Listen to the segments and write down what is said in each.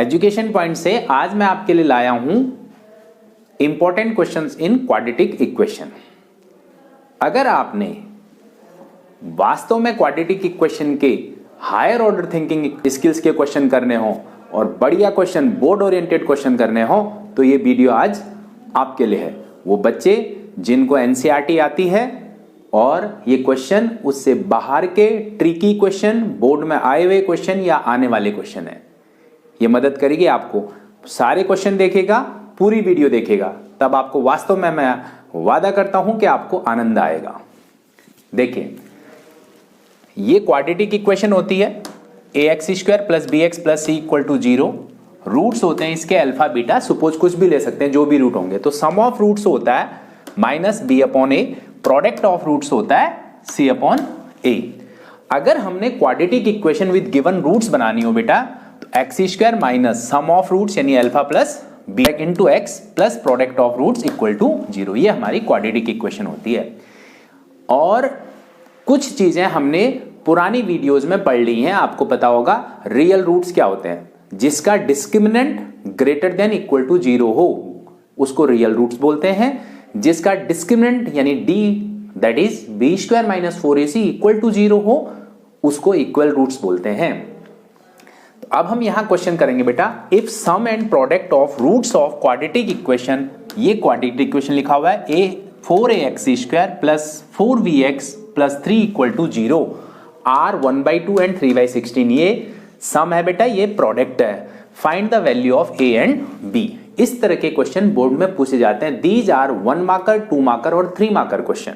Education point से आज मैं आपके लिए लाया हूं important questions in quadratic equation. अगर आपने वास्तव में क्वाड्रेटिक इक्वेशन के हायर ऑर्डर थिंकिंग स्किल्स के क्वेश्चन करने हो और बढ़िया क्वेश्चन बोर्ड ओरिएंटेड क्वेश्चन करने हो तो ये वीडियो आज आपके लिए है। वो बच्चे जिनको एनसीईआरटी आती है और ये क्वेश्चन उससे बाहर के ट्रिकी क्वेश्चन, बोर्ड में आए हुए क्वेश्चन या आने वाले क्वेश्चन है, ये मदद करेगी आपको। सारे क्वेश्चन देखेगा, पूरी वीडियो देखेगा, तब आपको वास्तव में मैं वादा करता हूं कि आपको आनंद आएगा। देखिए, ये क्वाड्रेटिक इक्वेशन होती है ax² + bx + c = 0। रूट्स होते हैं इसके अल्फा बीटा, सपोज कुछ भी ले सकते हैं, जो भी रूट होंगे। तो सम ऑफ रूट्स होता है -b/a, प्रोडक्ट ऑफ रूट्स होता है c/a। अगर हमने quadratic equation with given roots बनानी हो बेटा तो x² - सम ऑफ रूट्स यानी alpha plus b × x plus product of roots = 0। ये हमारी क्वाड्रेटिक इक्वेशन होती है। और कुछ चीजें हमने पुरानी वीडियोस में पढ़ ली हैं, आपको पता होगा। रियल रूट्स क्या होते हैं? जिसका discriminant greater than equal to 0 हो उसको रियल रूट्स बोलते हैं। जिसका डिस्क्रिमिनेंट यानी d that is b² - 4ac = 0 हो उसको इक्वल रूट्स बोलते हैं। तो अब हम यहां क्वेश्चन करेंगे बेटा, if sum and product of roots of quadratic equation, ये क्वाड्रेटिक इक्वेशन लिखा हुआ है 4ax² + 4bx + 3 = 0 r 1/2 एंड 3/16। ये सम है बेटा, ये प्रोडक्ट है। Find the value of a and b। इस तरह के क्वेश्चन बोर्ड में पूछे जाते हैं। दीज आर 1 मार्कर, 2 मार्कर और 3 मार्कर क्वेश्चन।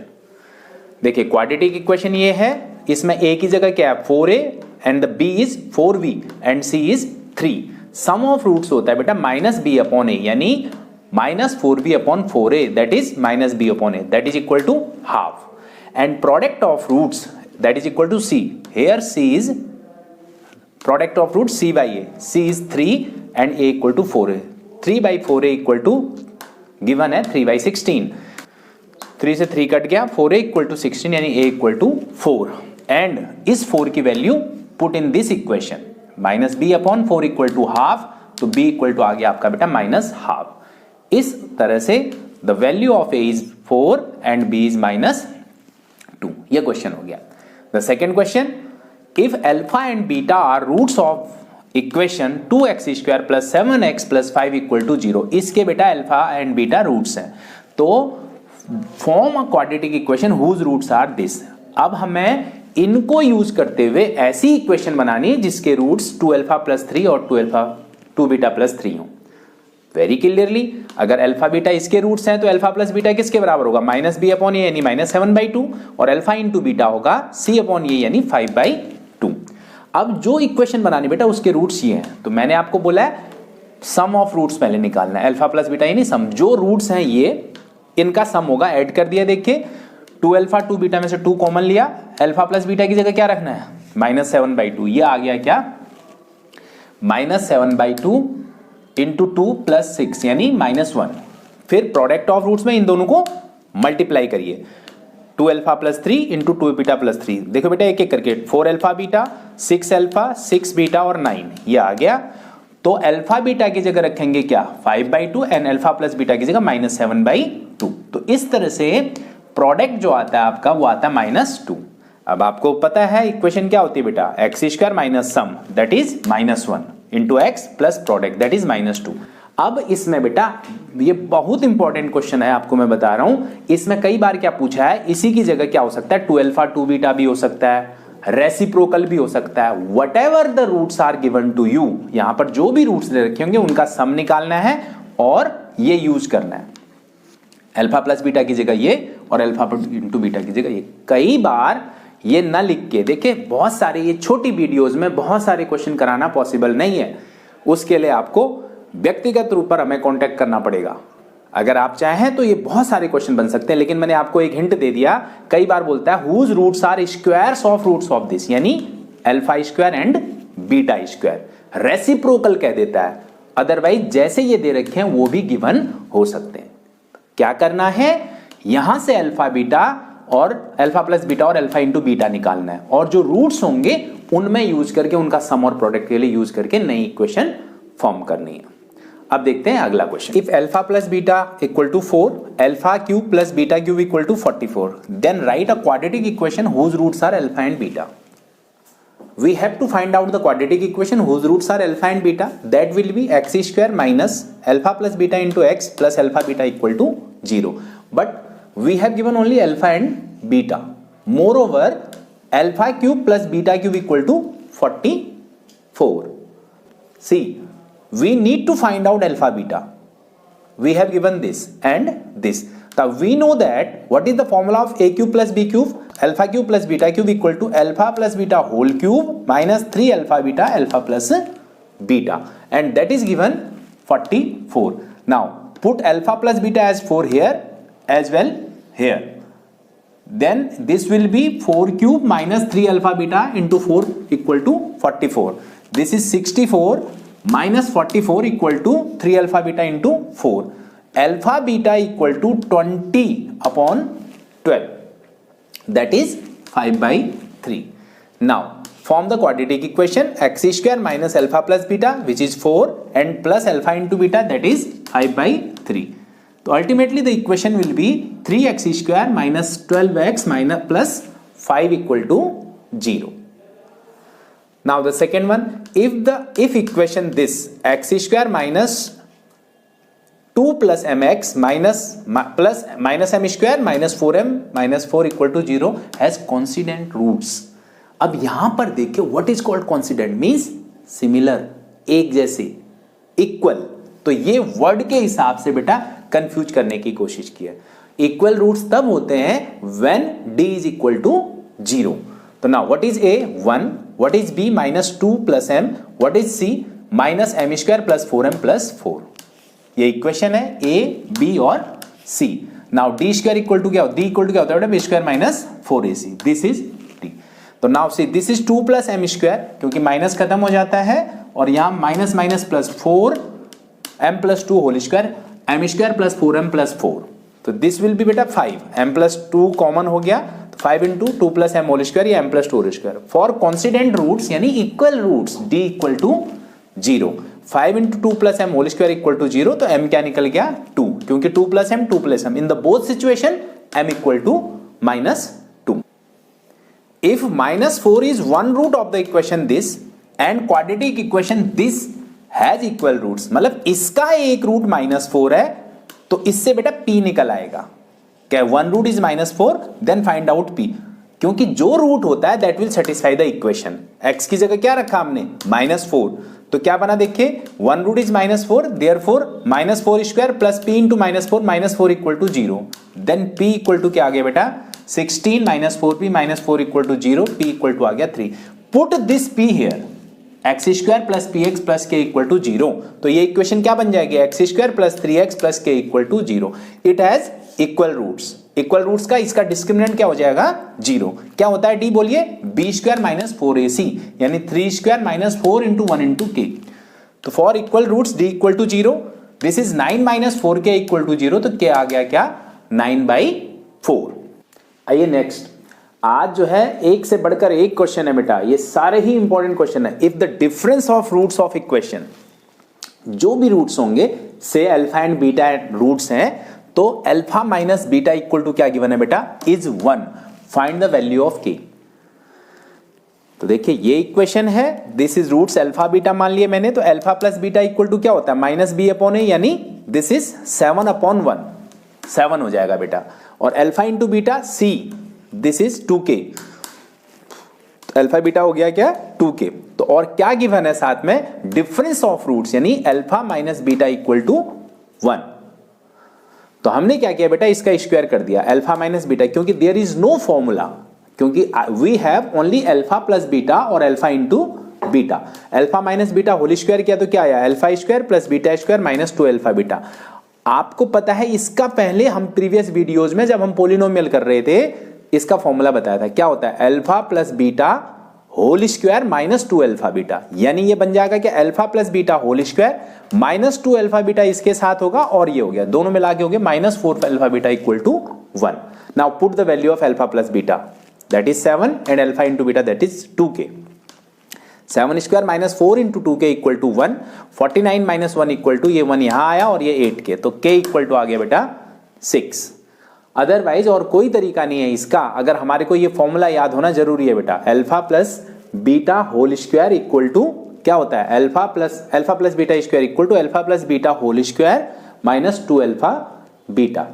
देखिए, क्वाड्रेटिक इक्वेशन ये है, इसमें a की जगह क्या है 4a and b is 4b and c is 3। Sum of roots होता है बेटा -b/a यानी -4b/4a that is -b/a that is equal to half. And product of roots that is equal to c। Here c is product of root c/a, c is 3 and a = 4a। 3/4a = given है 3/16। 3 से 3 cut गया, 4a = 16 यानी a = 4। And इस 4 की value put in this equation -b/4 = half, तो b = आ गया आपका बेटा -हाफ। इस तरह से the value of a is 4 and b is -2। ये क्वेश्चन हो गया। The second question, if alpha and beta are roots of equation 2x² + 7x + 5 = 0। इसके बेटा अल्फा एंड बीटा रूट्स हैं, तो form a quadratic equation whose roots are this. अब हमें इनको यूज करते हुए ऐसी इक्वेशन बनानी है जिसके रूट्स 2α + 3 और 2β + 3 हो। वेरी क्लियरली, अगर अल्फा बीटा इसके रूट्स हैं तो अल्फा प्लस बीटा किसके बराबर होगा -b/a यानी -7/2 और अल्फा × बीटा होगा c/a यानी 5/2। अब जो इक्वेशन बनानी बेटा उसके रूट्स ये हैं, तो मैंने आपको बोला है सम ऑफ रूट्स पहले निकालना है। अल्फा प्लस बीटा यानी सम, जो रूट्स हैं ये इनका सम होगा। ऐड कर दिया, देखिए 2α 2β में से 2 कॉमन लिया, अल्फा प्लस बीटा की जगह क्या रखना है -7/2। ये आ गया क्या -7/2 × 2 + 6 यानी -1। फिर प्रोडक्ट ऑफ रूट्स में इन दोनों को मल्टीप्लाई करिए, 2α + 3 × 2β + 3। देखो बेटा एक एक करके, 4α बीटा, 6α, 6β और 9, ये आ गया। तो अल्फा बीटा की जगह रखेंगे क्या 5/2 एंड अल्फा प्लस बीटा की जगह -7/2। तो इस तरह से प्रोडक्ट जो आता है आपका वो आता है -2। अब आपको पता है इक्वेशन क्या होती है बेटा, x² - sum that is -1 × x plus product that is -2। अब इसमें बेटा ये बहुत इंपॉर्टेंट क्वेश्चन है, आपको मैं बता रहा हूं। इसमें कई बार क्या पूछा है, इसी की जगह क्या हो सकता है 2α 2β भी हो सकता है, रेसिप्रोकल भी हो सकता है। Whatever the roots are given to you, यहां पर जो भी रूट्स दे रखे होंगे उनका सम निकालना है और ये यूज करना है। अल्फा प्लस बीटा की जगह ये और अल्फा × बीटा की जगह ये। कई बार ये न लिख के, देखिए बहुत सारे ये छोटी वीडियोस में बहुत सारे क्वेश्चन कराना पॉसिबल नहीं है, उसके लिए आपको व्यक्तिगत रूप पर हमें कांटेक्ट करना पड़ेगा। अगर आप चाहें तो ये बहुत सारे क्वेश्चन बन सकते हैं, लेकिन मैंने आपको एक हिंट दे दिया। कई बार बोलता है whose roots are squares of roots of this, यानी α² एंड β²। रेसिप्रोकल कह देता है, अदरवाइज जैसे ये दे रखे हैं वो भी गिवन हो सकते हैं। क्या करना है, यहां से अल्फा बीटा और अल्फा प्लस बीटा और अल्फा इंटू बीटा निकालना है, और जो रूट्स होंगे उनमें यूज करके उनका सम और प्रोडक्ट के लिए यूज करके नई इक्वेशन फॉर्म करनी है। अब देखते हैं अगला question. If alpha plus beta equal to 4, alpha cube plus beta cube equal to 44, then write a quadratic equation whose roots are alpha and beta. We have to find out the quadratic equation whose roots are alpha and beta. That will be x square minus alpha plus beta into x plus alpha beta equal to 0. But we have given only alpha and beta. Moreover, alpha cube plus beta cube equal to 44. See, we need to find out alpha beta. We have given this and this. Now we know that what is the formula of a cube plus b cube? Alpha cube plus beta cube equal to alpha plus beta whole cube minus 3 alpha beta alpha plus beta, and that is given 44. Now put alpha plus beta as 4 here as well here. Then this will be 4 cube minus 3 alpha beta into 4 equal to 44. This is 64 minus 44 equal to 3 alpha beta into 4. Alpha beta equal to 20 upon 12. That is 5 by 3. Now form the quadratic equation x square minus alpha plus beta, which is 4, and plus alpha into beta, that is 5 by 3. So ultimately the equation will be 3x square minus 12x minus plus 5 equal to 0. Now the second one, if equation this x square minus 2 plus mx minus m square minus 4m minus 4 equal to 0 has consonant roots. अब यहां पर देखिए what is called consonant means similar, एक जैसे, equal. तो ये word के हिसाब से बेटा कंफ्यूज करने की कोशिश की है। इक्वल रूट्स तब होते हैं when d is equal to 0. तो now what is a 1, what is b minus 2 plus m, what is c minus m square plus 4m plus 4. ये इक्वेशन है a, b और c. Now d square equal to क्या होता है? d equal to क्या होता है? b square minus 4ac. This is d. तो now see this is 2 plus m square, क्योंकि माइनस खत्म हो जाता है और यहां minus minus plus 4 m plus 2 whole square, m square plus 4m plus 4. तो दिस विल बी बेटा 5. m प्लस 2 कॉमन हो गया, 5 into 2 plus m whole square या m plus 2 whole square. For coincident roots यानी equal roots d equal to 0. 5 into 2 plus M whole square equal to 0. तो m क्या निकल गया? 2, क्योंकि 2 plus M in the both situation m equal to minus 2. If minus 4 is one root of the equation this and quadratic equation this has equal roots, मतलब इसका एक root minus 4 है तो इससे बेटा p निकल आएगा. क्या one root is minus 4, then find out p, क्योंकि जो रूट होता है that will satisfy the equation. x की जगह क्या रखा हमने? माइनस 4. तो क्या बना देखिए, one root is minus 4, therefore minus 4 square plus p into minus 4 equal to 0. Then p equal to क्या आ गया बेटा? 16 minus 4p minus 4 equal to 0. p equal to आ गया 3. Put this p here, X square plus P X plus K equal to 0. तो ये equation क्या बन जाएगी? X square plus 3x plus K equal to 0. It has equal roots. Equal roots का इसका discriminant क्या हो जाएगा? 0. क्या होता है d बोलिए? b स्क्वायर माइनस 4ac, यानी 3 स्क्वायर माइनस 4 इंटू 1 इंटू k. तो for equal roots d equal to 0, this is 9 minus 4k equal to 0. तो k आ गया क्या? 9/4. आइए नेक्स्ट. आज जो है एक से बढ़कर एक क्वेश्चन है बेटा, ये सारे ही इंपॉर्टेंट क्वेश्चन है. If the difference of roots of equation, जो भी रूट्स होंगे से अल्फा एंड बीटा रूट्स हैं, तो alpha minus beta equal to क्या गिवन है बेटा? Is 1. Find the value of k. तो देखिए ये इक्वेशन है, this is roots alpha beta मान लिए मैंने. तो alpha plus beta equal to क्या होता है? माइनस बी अपॉन ए, यानी दिस इज 7 अपॉन 1. 7 हो जाएगा बेटा. और alpha into beta c, this is 2k. Alpha beta हो गया क्या? 2k. तो और क्या गिवन है साथ में? डिफरेंस ऑफ रूट्स, यानी alpha minus beta equal to 1. तो हमने क्या किया बेटा? इसका स्क्वायर कर दिया अल्फा माइनस बीटा, क्योंकि देयर इज नो फॉर्मूला, क्योंकि we have only alpha plus beta और alpha into beta. Alpha minus beta whole square किया तो क्या आया? Alpha square plus beta square minus 2 alpha beta. आपको पता है इसका पहले हम प्रीवियस वीडियोज में जब हम पोलिनोमियल कर रहे थे इसका फॉर्मूला बताया था. क्या होता है? Alpha plus beta whole square minus 2 alpha beta, यानी ये बन जाएगा कि alpha plus beta whole square minus 2 alpha beta इसके साथ होगा, और ये हो गया दोनों मिला के हो गया minus 4 alpha beta equal to 1. Now put the value of alpha plus beta, that is 7, and alpha into beta, that is 2k. 7 square minus 4 into 2k equal to 1, 49 minus 1 equal to, ये 1 यहां आया और ये 8k, तो k equal to आ गया बेटा 6। Otherwise और कोई तरीका नहीं है इसका। अगर हमारे को ये फॉर्मूला याद होना जरूरी है बेटा, alpha plus beta whole square equal to क्या होता है, alpha plus beta square equal to alpha plus beta whole square minus 2 alpha beta.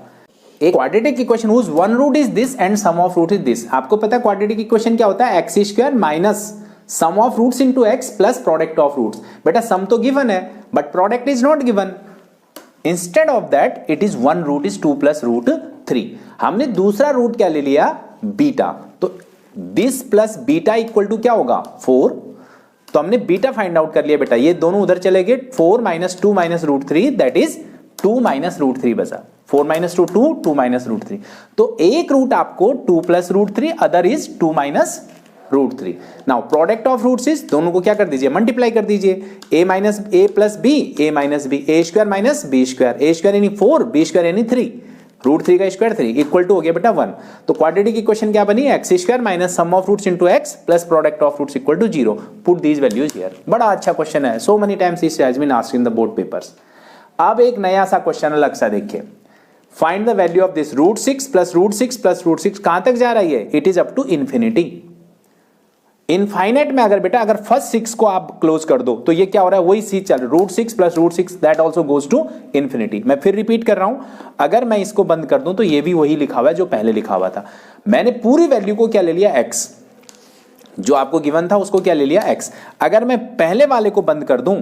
एक quadratic equation whose one root is this and sum of root is this. आपको पता है quadratic equation क्या होता है, X square minus sum of roots into X plus product of roots. बेटा sum तो given है but product is not given. Instead of that it is one root is 2 plus root 3। हमने दूसरा root क्या ले लिया, बीटा, तो this plus beta equal to क्या होगा 4। तो हमने बीटा फाइंड आउट कर लिया बेटा, ये दोनों उधर चले गए, 4 minus 2 minus root 3 that is 2 minus root 3 बचा। 4 माइनस 2 2, 2 माइनस रूट 3। तो एक रूट आपको 2 plus root 3, other is 2 minus root 3। Now product of roots is, दोनों को क्या कर दीजिए, मल्टीप्लाई कर दीजिए, a minus A plus B, A minus B, A square minus B square, A square यानी 4, बी स्क्वायर यानी 3, रूट 3 का स्क्वायर 3 इक्वल टू हो गया बेटा 1। तो क्वाड्रेटिक इक्वेशन क्या बनी, X square minus sum of roots into X plus product of roots equal to 0। Put these values here. बड़ा अच्छा क्वेश्चन है, so many times it has been asked in the board papers. अब एक नया सा question अलग सा देखिए, find the value of this root 6 plus root 6 plus root 6 कहां तक जा रही है, it is up to infinity. Infinite में अगर बेटा अगर फर्स्ट 6 को आप क्लोज कर दो तो ये क्या हो रहा है, वही चीज चल, root 6 plus root 6 that also goes to infinity. मैं फिर रिपीट कर रहा हूं, अगर मैं इसको बंद कर दूं तो ये भी वही लिखा हुआ है जो पहले लिखा हुआ था। मैंने पूरी वैल्यू को क्या ले लिया, x, जो आपको गिवन था उसको क्या ले लिया x। अगर मैं पहले वाले को बंद कर दूं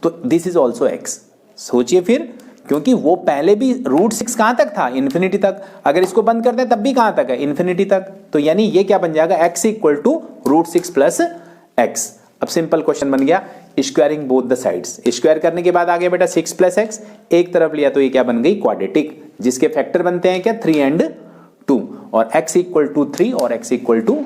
तो दिस इज ऑल्सो x। सोचिए फिर, क्योंकि वो पहले भी रूट 6 कहां तक था, इंफिनिटी तक, अगर इसको बंद करते हैं तब भी कहां तक है, इंफिनिटी तक। तो यानी ये क्या बन जाएगा, x equal to root 6 plus x। अब सिंपल क्वेश्चन बन गया, squaring both the sides. Square करने के बाद आ गया बेटा 6 प्लस x, एक तरफ लिया तो ये क्या बन गई, क्वाड्रेटिक, जिसके फैक्टर बनते हैं क्या 3 एंड 2, और x इक्वल टू 3 और x इक्वल टू